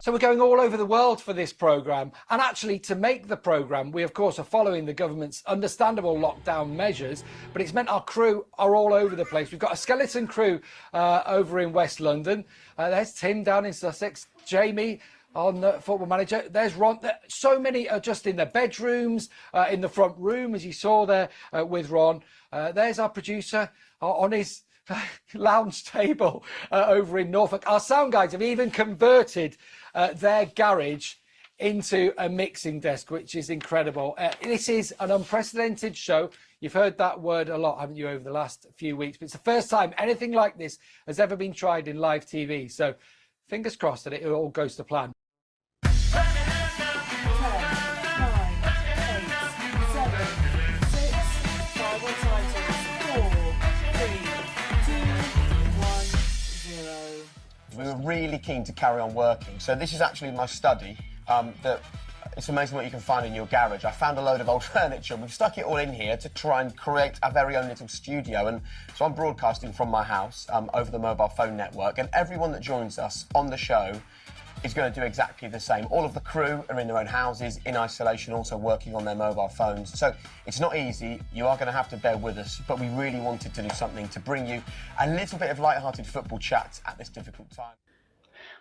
So we're going all over the world for this programme. And actually, to make the programme, we, of course, are following the government's understandable lockdown measures, but it's meant our crew are all over the place. We've got a skeleton crew over in West London. There's Tim down in Sussex, Jamie on Football Manager. There's Ron. So many are just in their bedrooms, in the front room, as you saw there with Ron. There's our producer on his lounge table over in Norfolk. Our sound guys have even converted their garage into a mixing desk, which is incredible. This is an unprecedented show. You've heard that word a lot, haven't you, over the last few weeks? But it's the first time anything like this has ever been tried in live TV. So fingers crossed that it all goes to plan. We were really keen to carry on working. So this is actually my study. It's amazing what you can find in your garage. I found a load of old furniture. We've stuck it all in here to try and create our very own little studio. And so I'm broadcasting from my house over the mobile phone network. And everyone that joins us on the show is going to do exactly the same. All of the crew are in their own houses, in isolation, also working on their mobile phones. So it's not easy. You are going to have to bear with us, but we really wanted to do something to bring you a little bit of light-hearted football chat at this difficult time.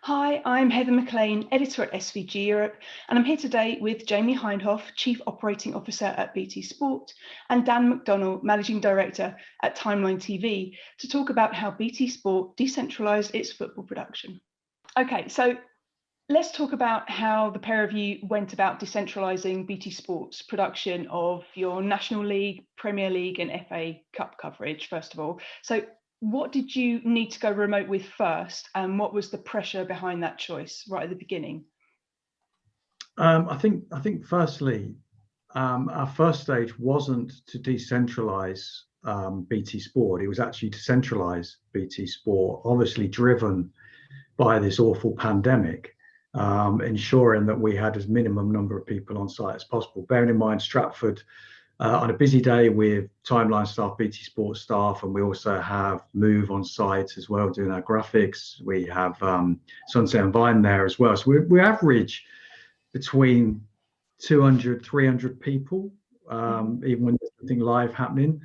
Hi, I'm Heather McLean, editor at SVG Europe, and I'm here today with Jamie Hindhaugh, Chief Operating Officer at BT Sport, and Dan McDonnell, Managing Director at Timeline TV, to talk about how BT Sport decentralised its football production. Okay, so let's talk about how the pair of you went about decentralising BT Sport's production of your National League, Premier League and FA Cup coverage, first of all. So what did you need to go remote with first, and what was the pressure behind that choice right at the beginning? I think firstly, our first stage wasn't to decentralise BT Sport. It was actually to centralise BT Sport, obviously driven by this awful pandemic. Ensuring that we had as minimum number of people on site as possible. Bearing in mind Stratford, on a busy day with Timeline staff, BT Sports staff, and we also have Move on site as well doing our graphics. We have Sunset and Vine there as well. So we average between 200, 300 people, even when there's something live happening.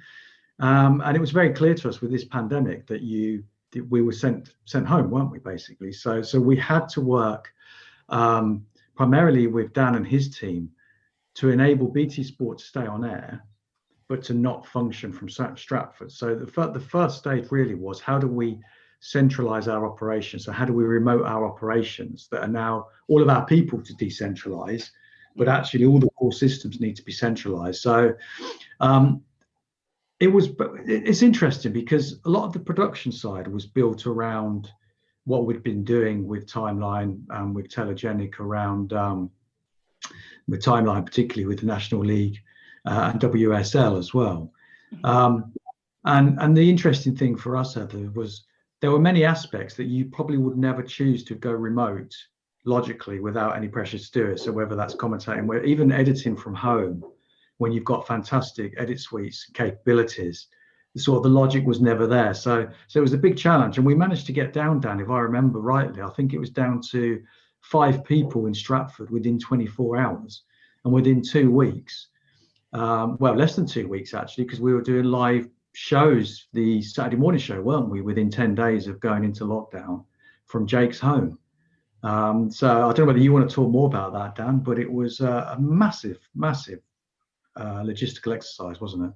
And it was very clear to us with this pandemic that we were sent home, weren't we, basically? So we had to work primarily with Dan and his team to enable BT Sport to stay on air, but to not function from Stratford. So the first stage really was, how do we centralise our operations? So how do we remote our operations that are now all of our people to decentralise, but actually all the core systems need to be centralised. So it's interesting because a lot of the production side was built around what we'd been doing with Timeline and with Telegenic around with Timeline, particularly with the National League and WSL as well. And the interesting thing for us, Heather, was there were many aspects that you probably would never choose to go remote logically without any pressure to do it. So whether that's commentating, even editing from home, when you've got fantastic edit suites and capabilities, the logic was never there. So it was a big challenge, and we managed to get down, if I remember rightly, I think it was down to 5 people in Stratford within 24 hours, and within 2 weeks, well, less than 2 weeks actually, because we were doing live shows, the Saturday morning show, weren't we, within 10 days of going into lockdown from Jake's home. So I don't know whether you want to talk more about that, Dan, but it was a massive logistical exercise, wasn't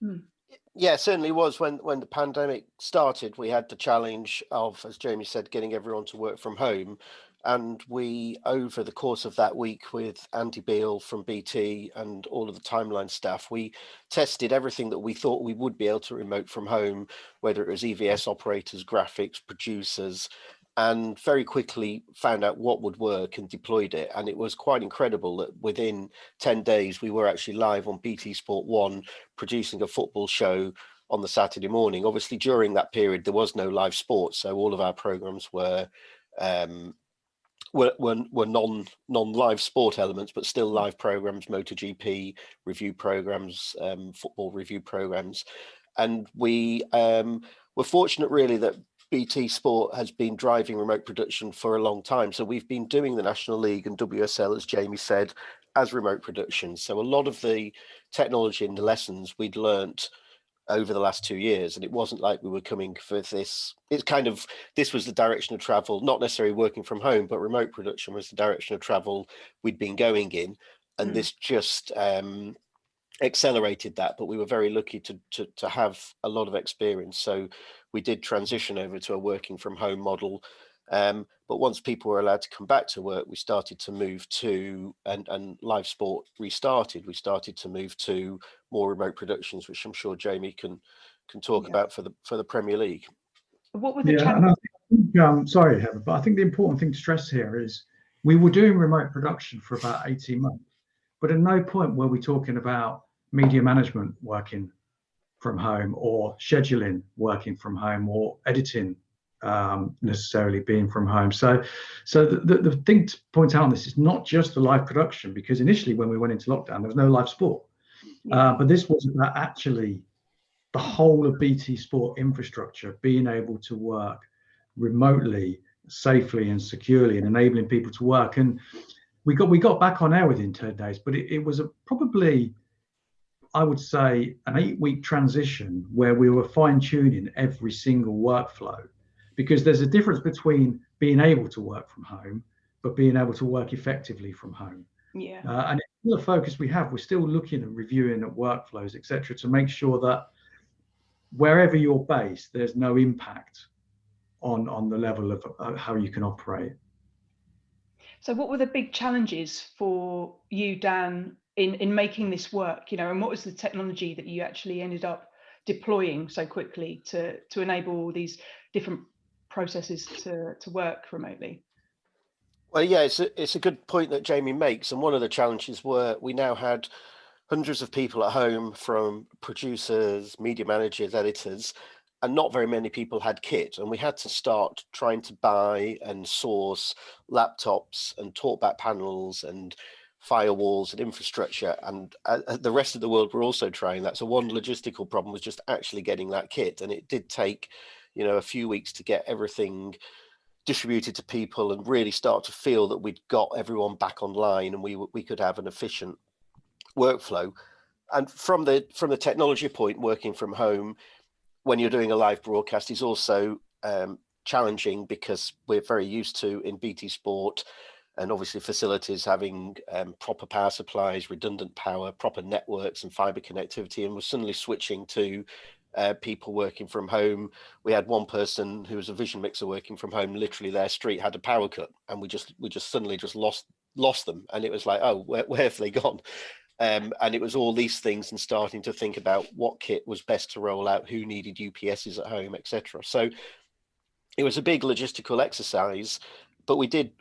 it? Yeah, it certainly was. When the pandemic started, we had the challenge of, as Jamie said, getting everyone to work from home. And we, over the course of that week with Andy Beale from BT and all of the Timeline staff, we tested everything that we thought we would be able to remote from home, whether it was EVS operators, graphics, producers, and very quickly found out what would work and deployed it. And it was quite incredible that within 10 days, we were actually live on BT Sport 1, producing a football show on the Saturday morning. Obviously, during that period, there was no live sports. So all of our programs were non-live sport elements, but still live programs, MotoGP review programs, football review programs. And we were fortunate really that BT Sport has been driving remote production for a long time. So we've been doing the National League and WSL, as Jamie said, as remote production. So a lot of the technology and the lessons we'd learnt over the last 2 years, and it wasn't like we were coming for this. It's kind of, this was the direction of travel, not necessarily working from home, but remote production was the direction of travel we'd been going in. And this just accelerated that, but we were very lucky to have a lot of experience. So we did transition over to a working from home model. But once people were allowed to come back to work, we started to move to, and live sport restarted, we started to move to more remote productions, which I'm sure Jamie can talk about for the Premier League. What were the Yeah, and I think, sorry, Heather, but I think the important thing to stress here is we were doing remote production for about 18 months, but at no point were we talking about media management working from home or scheduling working from home or editing necessarily being from home. So the thing to point out on this is not just the live production, because initially when we went into lockdown, there was no live sport. But this was about actually the whole of BT Sport infrastructure being able to work remotely, safely and securely, and enabling people to work. And we got back on air within 10 days, but it was probably, I would say, an 8-week transition where we were fine-tuning every single workflow, because there's a difference between being able to work from home but being able to work effectively from home. And it's still a focus we have. We're still looking and reviewing at workflows, etc., to make sure that wherever you're based, there's no impact on the level of how you can operate. So what were the big challenges for you, Dan, in making this work, and what was the technology that you actually ended up deploying so quickly to enable all these different processes to work remotely? Well, yeah, it's a good point that Jamie makes. And one of the challenges were we now had hundreds of people at home, from producers, media managers, editors, and not very many people had kit. And we had to start trying to buy and source laptops and talkback panels and firewalls and infrastructure. And the rest of the world were also trying that. So one logistical problem was just actually getting that kit. And it did take, a few weeks to get everything distributed to people and really start to feel that we'd got everyone back online and we could have an efficient workflow. And from the technology point, working from home when you're doing a live broadcast is also challenging, because we're very used to, in BT Sport and obviously facilities, having proper power supplies, redundant power, proper networks and fiber connectivity, and we're suddenly switching to people working from home. We had one person who was a vision mixer working from home. Literally, their street had a power cut, and we just suddenly just lost them, and it was like, oh, where have they gone? And it was all these things, and starting to think about what kit was best to roll out, who needed UPSs at home, etc. So it was a big logistical exercise, but we did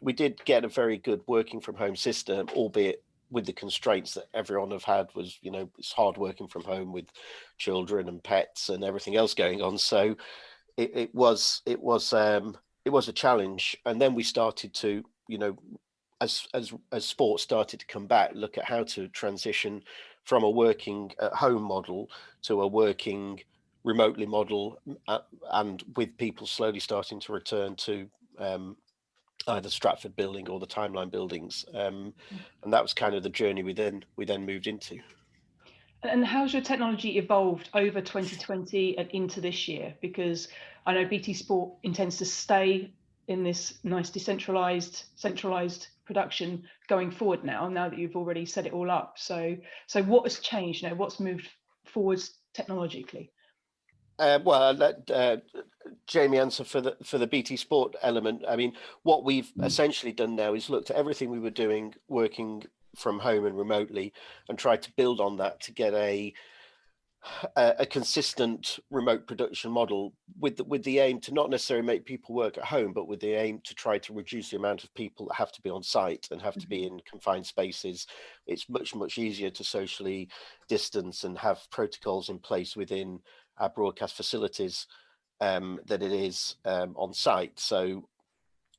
get a very good working from home system, albeit with the constraints that everyone have had. Was, it's hard working from home with children and pets and everything else going on. So it was a challenge. And then we started to, as sports started to come back, look at how to transition from a working at home model to a working remotely model, and with people slowly starting to return to either Stratford building or the Timeline buildings, and that was kind of the journey we then moved into. And how's your technology evolved over 2020 and into this year? Because I know BT Sport intends to stay in this nice decentralized, centralized production going forward now that you've already set it all up. So what has changed? What's moved forwards technologically? Well, I'll let Jamie answer for the BT Sport element. I mean, what we've essentially done now is looked at everything we were doing working from home and remotely, and tried to build on that to get a consistent remote production model, with the aim to not necessarily make people work at home, but with the aim to try to reduce the amount of people that have to be on site and have to be in confined spaces. It's much easier to socially distance and have protocols in place within our broadcast facilities than it is on site. So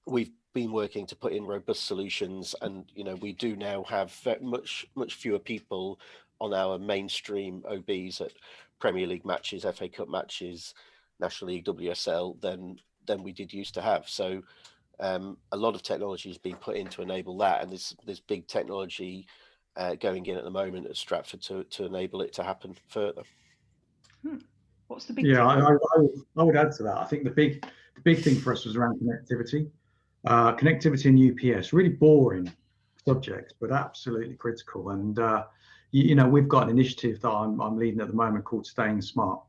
we've been working to put in robust solutions, and we do now have much fewer people on our mainstream OBs at Premier League matches, FA Cup matches, National League, WSL than we did used to have. So a lot of technology is being put in to enable that, and there's big technology going in at the moment at Stratford to enable it to happen further. What's the big? Yeah, I would add to that. I think the big thing for us was around connectivity. Connectivity and UPS, really boring subjects, but absolutely critical. And we've got an initiative that I'm leading at the moment called Staying Smart,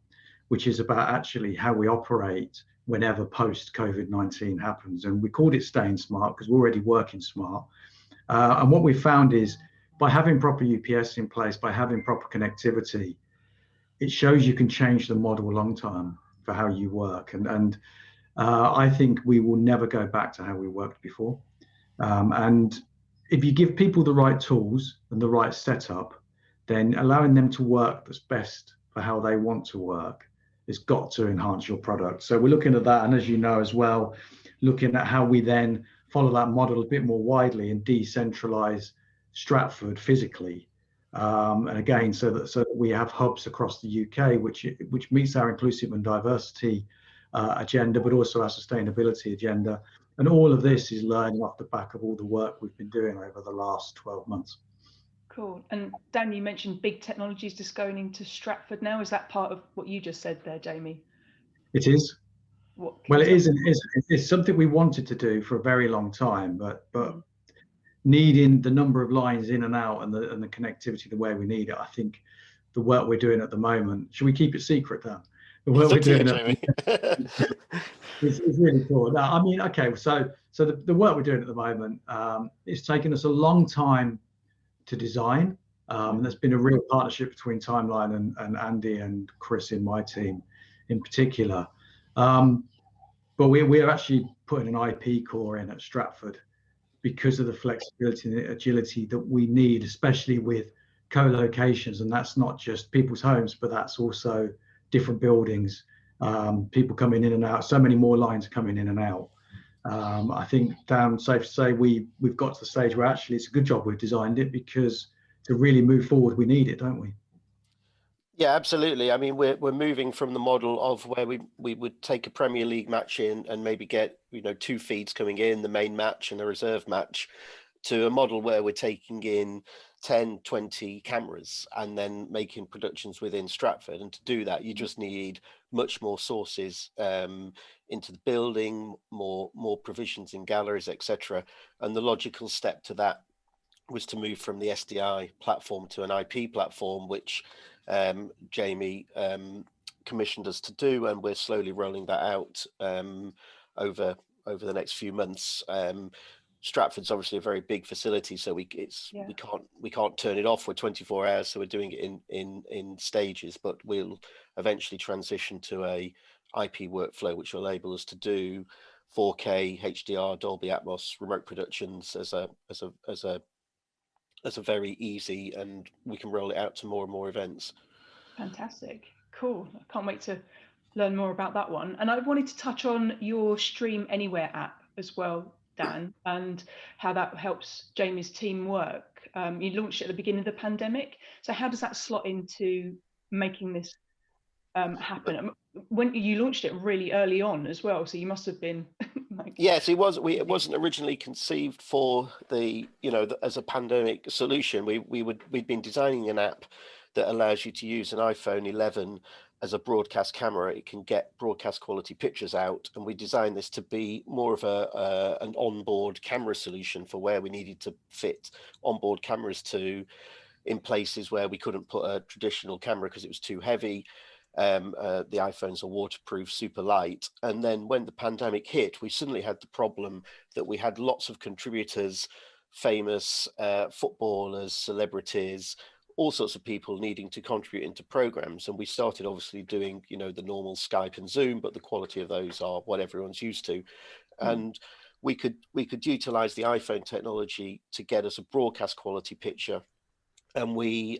which is about actually how we operate whenever post COVID-19 happens. And we called it Staying Smart because we're already working smart. And what we found is by having proper UPS in place, by having proper connectivity, it shows you can change the model long term for how you work. And I think we will never go back to how we worked before. And if you give people the right tools and the right setup, then allowing them to work that's best for how they want to work has got to enhance your product. So we're looking at that. And as you know as well, looking at how we then follow that model a bit more widely and decentralize Stratford physically. And again, so that we have hubs across the UK, which meets our inclusive and diversity agenda, but also our sustainability agenda. And all of this is learning off the back of all the work we've been doing over the last 12 months. Cool. And Dan, you mentioned big technologies just going into Stratford now. Is that part of what you just said there, Jamie? It is. Well, it is. It's something we wanted to do for a very long time, but needing the number of lines in and out and the connectivity the way we need it, I think the work we're doing at the moment, should we keep it secret, Dan? The work we're doing is really cool. Now, I mean, okay, so the work we're doing at the moment, it's taken us a long time to design. There's been a real partnership between Timeline and Andy and Chris in my team in particular. But we're actually putting an IP core in at Stratford because of the flexibility and agility that we need, especially with co-locations. And that's not just people's homes, but that's also different buildings, people coming in and out, so many more lines coming in and out. I think, Dan, safe to say we've got to the stage where actually it's a good job we've designed it, because to really move forward, we need it, don't we? Yeah, absolutely. I mean, we're moving from the model of where we would take a Premier League match in and maybe get, 2 feeds coming in, the main match and the reserve match, to a model where we're taking in 10, 20 cameras and then making productions within Stratford. And to do that, you just need much more sources into the building, more provisions in galleries, etc. And the logical step to that was to move from the SDI platform to an IP platform, which Jamie commissioned us to do, and we're slowly rolling that out over the next few months. Stratford's obviously a very big facility, so we can't turn it off. We're 24 hours, so we're doing it in stages. But we'll eventually transition to a IP workflow, which will enable us to do 4K, HDR, Dolby Atmos remote productions as a very easy, and we can roll it out to more and more events. Fantastic. Cool. I can't wait to learn more about that one. And I wanted to touch on your Stream Anywhere app as well, Dan, and how that helps Jamie's team work. You launched it at the beginning of the pandemic. So how does that slot into making this happen? When you launched it really early on as well, so you must have been Yes, it wasn't originally conceived for as a pandemic solution. We'd been designing an app that allows you to use an iPhone 11 as a broadcast camera. It can get broadcast quality pictures out, and we designed this to be more of an onboard camera solution for where we needed to fit onboard cameras to, in places where we couldn't put a traditional camera because it was too heavy. The iPhones are waterproof, super light. And then when the pandemic hit, we suddenly had the problem that we had lots of contributors, famous footballers, celebrities, all sorts of people needing to contribute into programs. And we started obviously doing, the normal Skype and Zoom, but the quality of those are what everyone's used to. And we could utilize the iPhone technology to get us a broadcast quality picture. And we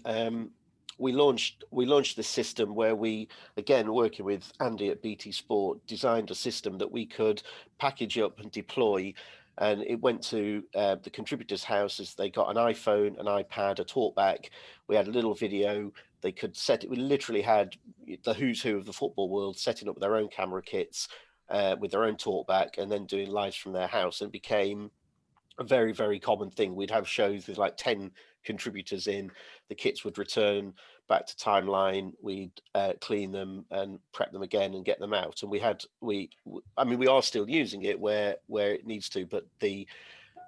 launched this system where we, again, working with Andy at BT Sport, designed a system that we could package up and deploy. And it went to the contributors' houses. They got an iPhone, an iPad, a talkback. We had a little video. They could set it. We literally had the who's who of the football world setting up their own camera kits, with their own talkback and then doing lives from their house, and it became a very, very common thing. We'd have shows with like 10 contributors in, the kits would return back to Timeline, we'd clean them and prep them again and get them out. And we are still using it where it needs to, but the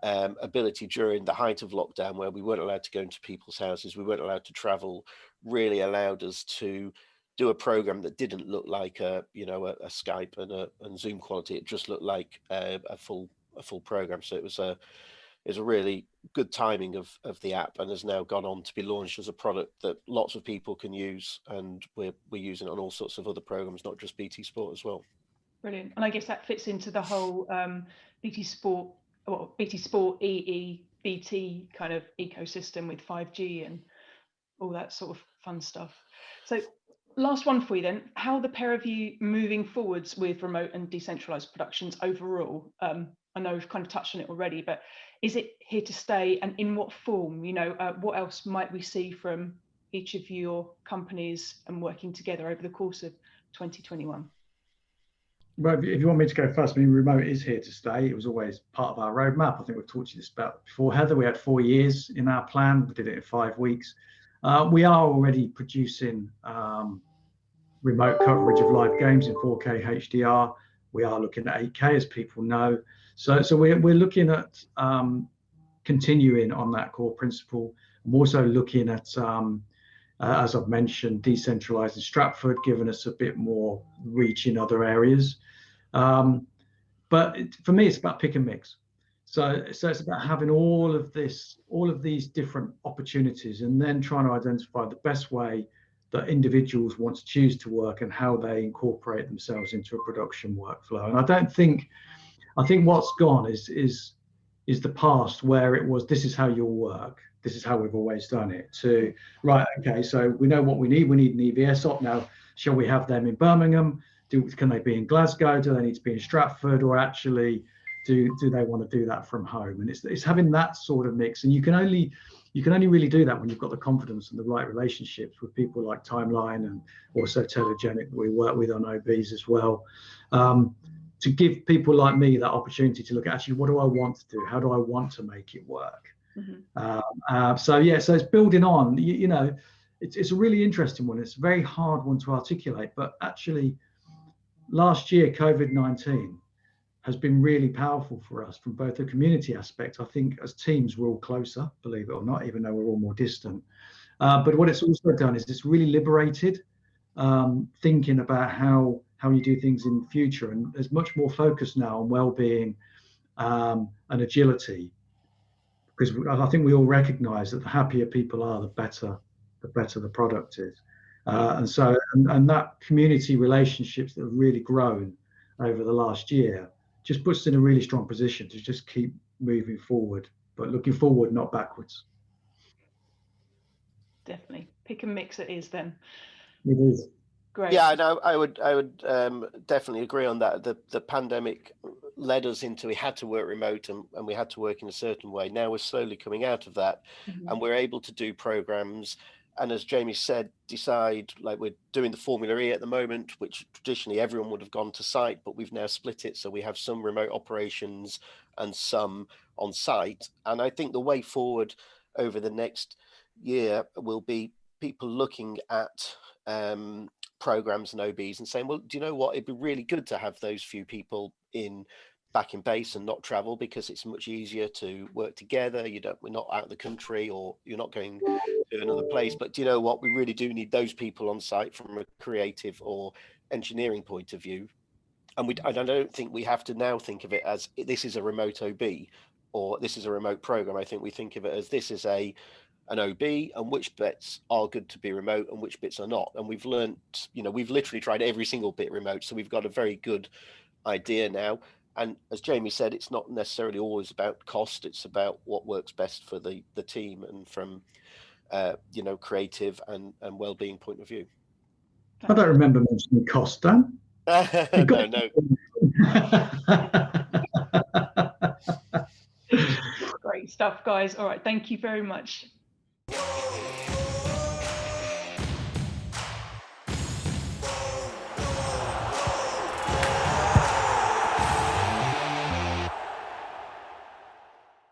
ability during the height of lockdown, where we weren't allowed to go into people's houses, we weren't allowed to travel, really allowed us to do a program that didn't look like a Skype and Zoom quality. It just looked like a full program. So it was a really good timing of the app, and has now gone on to be launched as a product that lots of people can use, and we're using it on all sorts of other programs, not just BT Sport as well. Brilliant. And I guess that fits into the whole BT Sport EE BT kind of ecosystem with 5G and all that sort of fun stuff. So last one for you then, how are the pair of you moving forwards with remote and decentralized productions overall? I know we've kind of touched on it already, but is it here to stay, and in what form? What else might we see from each of your companies and working together over the course of 2021? Well, if you want me to go first, I mean, remote is here to stay. It was always part of our roadmap. I think we've talked to you this about before, Heather. We had 4 years in our plan. We did it in 5 weeks. We are already producing remote coverage of live games in 4K HDR. We are looking at 8K, as people know. So we're looking at continuing on that core principle. I'm also looking at, as I've mentioned, decentralised in Stratford, giving us a bit more reach in other areas. But for me, it's about pick and mix. So it's about having all of these different opportunities, and then trying to identify the best way that individuals want to choose to work and how they incorporate themselves into a production workflow. And I think what's gone is the past, where it was, this is how you'll work, this is how we've always done it, to right, okay, so we know what we need an EVS op now. Shall we have them in Birmingham? Can they be in Glasgow? Do they need to be in Stratford? Or actually do they want to do that from home? And it's having that sort of mix, and you can only really do that when you've got the confidence and the right relationships with people like Timeline and also Telegenic that we work with on OBs as well, to give people like me that opportunity to look at, actually, what do I want to do? How do I want to make it work? Mm-hmm. So it's building on. It's a really interesting one. It's a very hard one to articulate, but actually last year, COVID-19 has been really powerful for us from both the community aspect. I think as teams, we're all closer, believe it or not, even though we're all more distant. But what it's also done is it's really liberated thinking about how you do things in the future. And there's much more focus now on well-being and agility, because I think we all recognize that the happier people are, the better the product is. And that community relationships that have really grown over the last year just puts us in a really strong position to just keep moving forward, but looking forward, not backwards. Definitely. Pick and mix it is then. It is. Great. Yeah, no, I would definitely agree on that. The pandemic led us into, we had to work remote and we had to work in a certain way. Now we're slowly coming out of that, mm-hmm. and we're able to do programs. And as Jamie said, decide, like we're doing the Formula E at the moment, which traditionally everyone would have gone to site, but we've now split it. So we have some remote operations and some on site. And I think the way forward over the next year will be people looking at programs and OBs and saying, well, do you know what? It'd be really good to have those few people back in base and not travel, because it's much easier to work together. We're not out of the country, or you're not going to another place. But do you know what? We really do need those people on site from a creative or engineering point of view. And I don't think we have to now think of it as this is a remote OB or this is a remote program. I think we think of it as this is an OB, and which bits are good to be remote and which bits are not. And we've learned, we've literally tried every single bit remote. So we've got a very good idea now. And as Jamie said, it's not necessarily always about cost. It's about what works best for the team and from, creative and well-being point of view. I don't remember mentioning cost, Dan. No. Great stuff, guys. All right. Thank you very much.